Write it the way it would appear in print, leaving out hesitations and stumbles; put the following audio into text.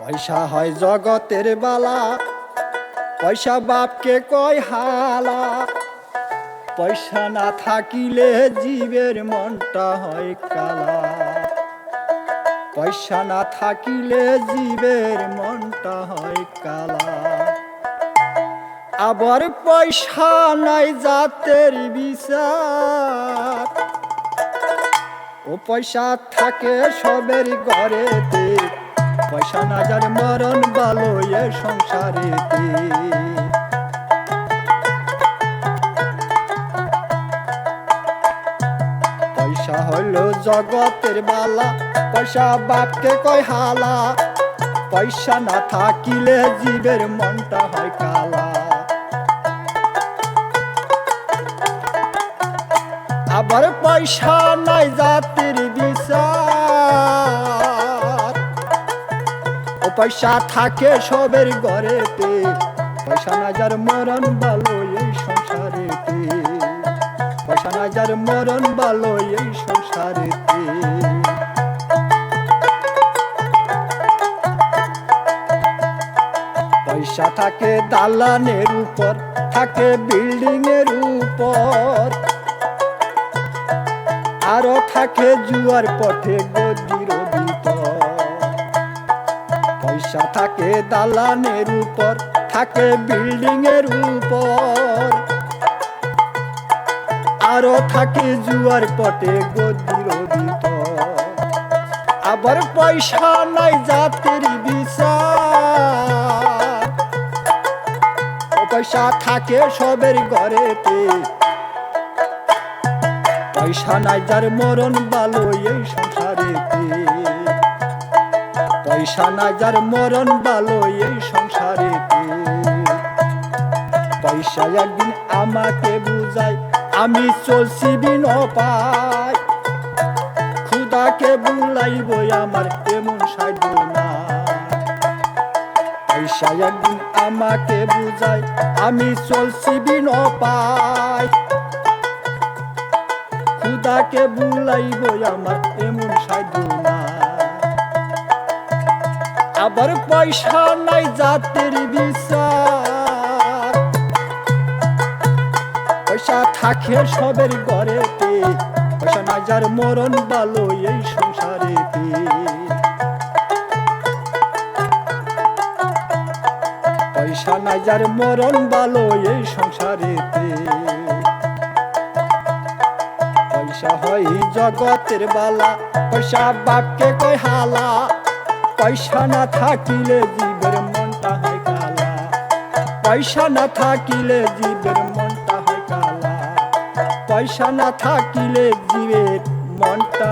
পয়সা হয় জগতের বালা, পয়সা বাপকে কয় হালা। পয়সা না থাকিলে জীবের মনটা হয় কালা। পয়সা না থাকিলে জীবের মনটা হয় কালা। আবার পয়সা নাই জাতের বিচার, ও পয়সা থাকে সবের ঘরেতে। পয়সা না যার মরণ ভালো এ সংসারেতে। পয়সা হলো জগতের বালা, পয়সা বাপকে কয় হালা। পয়সা না থাকিলে জীবের মনটা হয় কালা। আবার পয়সা নাই জাতির বিচার, ও পয়সা থাকে সবের ঘরেতে। পয়সা না যার মরণ ভালো এই সংসারেতে। পয়সা না যার মরণ ভালো এই সংসারেতে। পয়সা থাকে দালানের উপর, থাকে বিল্ডিং এর উপর, আরো থাকে জুয়ার পথে গদির ভিতর। পয়সা থাকে দালানের উপর, থাকে বিল্ডিং এর উপর, আরো থাকে জুয়ার পথে গদির ভিতর। আবার পয়সা নাই জাতির বিচার, পয়সা থাকে সবের ঘরেতে। পয়সা নাই যার মরণ ভালো এই সংসারেতে। পয়সা নাই যার মরণ ভালো এই সংসারেতে। পয়সা একদিন আমাকে বুঝায়, আমি চলছি বিন পায়। খুদাকে বুলাইব আমার এমন সাধ্য না। পয়সা একদিন আমাকে বুঝায়, আমি চলছি বিন পায়। খুদাকে বুলাইব আমার এমন সাধ্য না। আবার পয়সা নাই জাতের বিচার, পয়সা থাকে সবের ঘরেতে। পয়সা নাই যার মরণ ভালো এই সংসারেতে। পয়সা নাই যার মরণ ভালো এই সংসারেতে। পয়সা হয় জগতের বালা, পয়সা বাপকে কয় হালা। পয়সা না থাকিলে জীবের মনটা হয় কালা। পয়সা না থাকিলে জীবের মনটা হয় কালা। পয়সা না থাকিলে জীবের মনটা